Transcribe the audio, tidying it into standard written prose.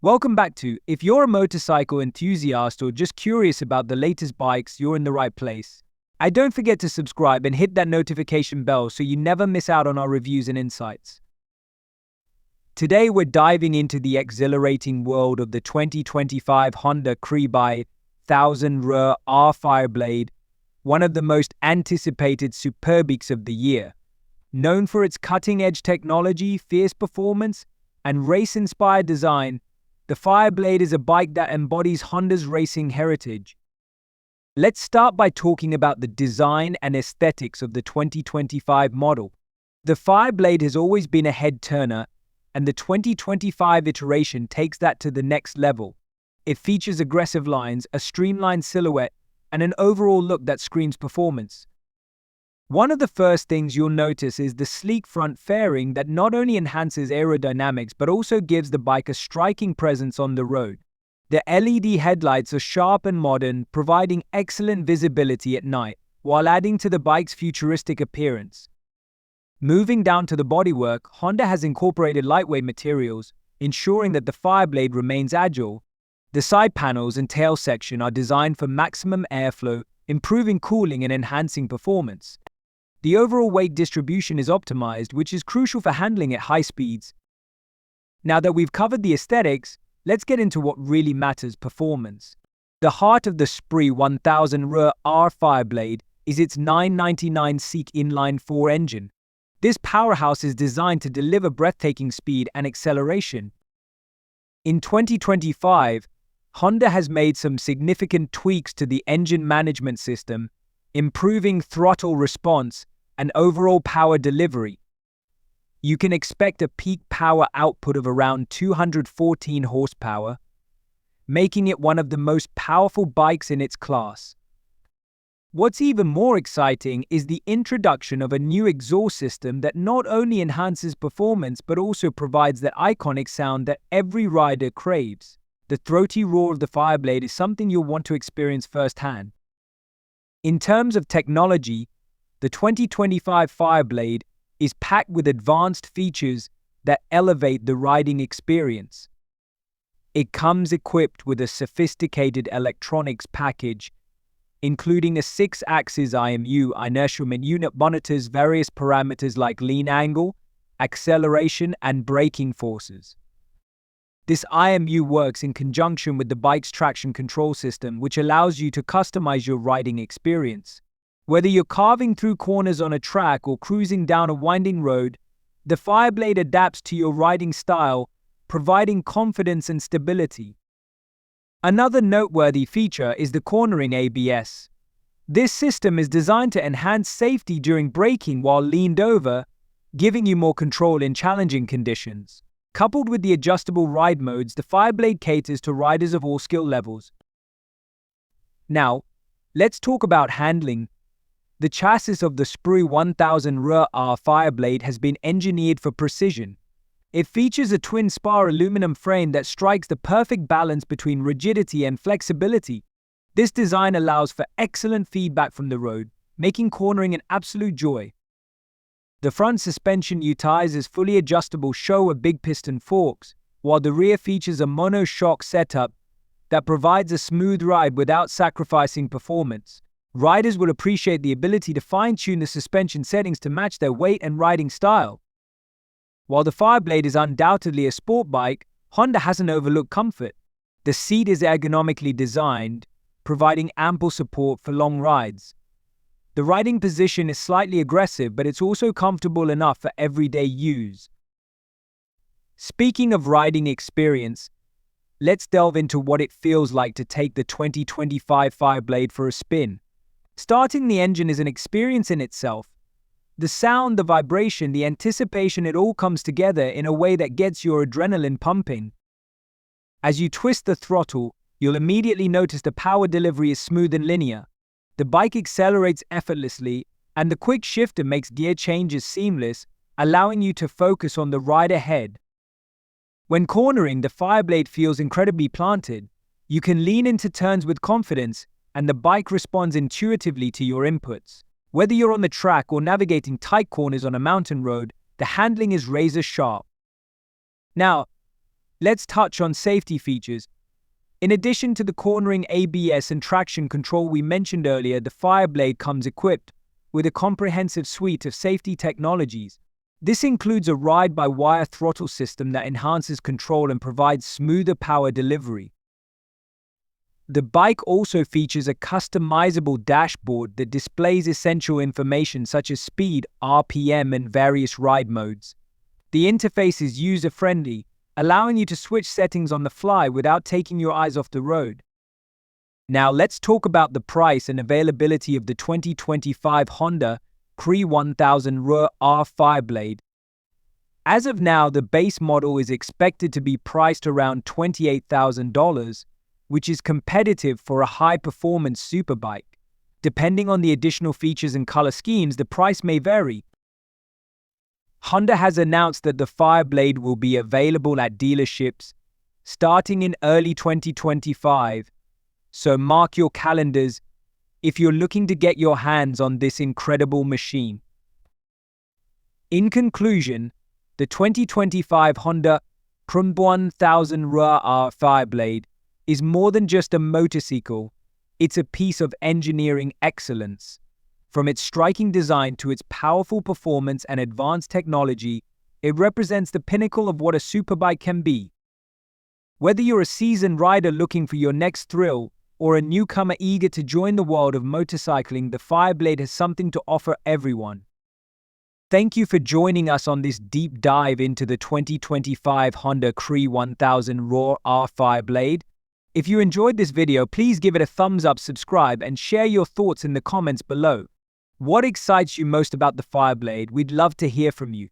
Welcome back to If you're a motorcycle enthusiast or just curious about the latest bikes, you're in the right place. And don't forget to subscribe and hit that notification bell so you never miss out on our reviews and insights. Today we're diving into the exhilarating world of the 2025 Honda CBR1000RR-R Fireblade, one of the most anticipated Superbikes of the year. Known for its cutting-edge technology, fierce performance, and race-inspired design, the Fireblade is a bike that embodies Honda's racing heritage. Let's start by talking about the design and aesthetics of the 2025 model. The Fireblade has always been a head-turner, and the 2025 iteration takes that to the next level. It features aggressive lines, a streamlined silhouette, and an overall look that screams performance. One of the first things you'll notice is the sleek front fairing that not only enhances aerodynamics but also gives the bike a striking presence on the road. The LED headlights are sharp and modern, providing excellent visibility at night, while adding to the bike's futuristic appearance. Moving down to the bodywork, Honda has incorporated lightweight materials, ensuring that the Fireblade remains agile. The side panels and tail section are designed for maximum airflow, improving cooling and enhancing performance. The overall weight distribution is optimized, which is crucial for handling at high speeds. Now that we've covered the aesthetics, let's get into what really matters: performance. The heart of the CBR1000RR-R Fireblade is its 999cc inline-4 engine. This powerhouse is designed to deliver breathtaking speed and acceleration. In 2025, Honda has made some significant tweaks to the engine management system, improving throttle response and overall power delivery. You can expect a peak power output of around 214 horsepower, making it one of the most powerful bikes in its class. What's even more exciting is the introduction of a new exhaust system that not only enhances performance but also provides that iconic sound that every rider craves. The throaty roar of the Fireblade is something you'll want to experience firsthand. In terms of technology, the 2025 Fireblade is packed with advanced features that elevate the riding experience. It comes equipped with a sophisticated electronics package, including a 6-axis IMU inertial unit monitors various parameters like lean angle, acceleration, and braking forces. This IMU works in conjunction with the bike's traction control system, which allows you to customize your riding experience. Whether you're carving through corners on a track or cruising down a winding road, the Fireblade adapts to your riding style, providing confidence and stability. Another noteworthy feature is the cornering ABS. This system is designed to enhance safety during braking while leaned over, giving you more control in challenging conditions. Coupled with the adjustable ride modes, the Fireblade caters to riders of all skill levels. Now, let's talk about handling. The chassis of the CBR1000RR-R Fireblade has been engineered for precision. It features a twin-spar aluminum frame that strikes the perfect balance between rigidity and flexibility. This design allows for excellent feedback from the road, making cornering an absolute joy. The front suspension utilizes fully adjustable Showa big piston forks, while the rear features a mono-shock setup that provides a smooth ride without sacrificing performance. Riders will appreciate the ability to fine-tune the suspension settings to match their weight and riding style. While the Fireblade is undoubtedly a sport bike, Honda hasn't overlooked comfort. The seat is ergonomically designed, providing ample support for long rides. The riding position is slightly aggressive, but it's also comfortable enough for everyday use. Speaking of riding experience, let's delve into what it feels like to take the 2025 Fireblade for a spin. Starting the engine is an experience in itself. The sound, the vibration, the anticipation, it all comes together in a way that gets your adrenaline pumping. As you twist the throttle, you'll immediately notice the power delivery is smooth and linear. The bike accelerates effortlessly, and the quick shifter makes gear changes seamless, allowing you to focus on the ride ahead. When cornering, the Fireblade feels incredibly planted. You can lean into turns with confidence, and the bike responds intuitively to your inputs. Whether you're on the track or navigating tight corners on a mountain road, the handling is razor sharp. Now, Let's touch on safety features. In addition to the cornering ABS and traction control we mentioned earlier, the Fireblade comes equipped with a comprehensive suite of safety technologies. This includes a ride-by-wire throttle system that enhances control and provides smoother power delivery. The bike also features a customizable dashboard that displays essential information such as speed, RPM, and various ride modes. The interface is user-friendly, allowing you to switch settings on the fly without taking your eyes off the road. Now let's talk about the price and availability of the 2025 Honda CBR1000RR-R Fireblade. As of now, the base model is expected to be priced around $28,000, which is competitive for a high-performance superbike. Depending on the additional features and color schemes, the price may vary. Honda has announced that the Fireblade will be available at dealerships starting in early 2025, so mark your calendars if you're looking to get your hands on this incredible machine. In conclusion, the 2025 Honda CBR1000RR-R Fireblade is more than just a motorcycle, it's a piece of engineering excellence. From its striking design to its powerful performance and advanced technology, it represents the pinnacle of what a superbike can be. Whether you're a seasoned rider looking for your next thrill or a newcomer eager to join the world of motorcycling, the Fireblade has something to offer everyone. Thank you for joining us on this deep dive into the 2025 Honda CBR1000RR-R Fireblade. If you enjoyed this video, please give it a thumbs up, subscribe, and share your thoughts in the comments below. What excites you most about the Fireblade? We'd love to hear from you.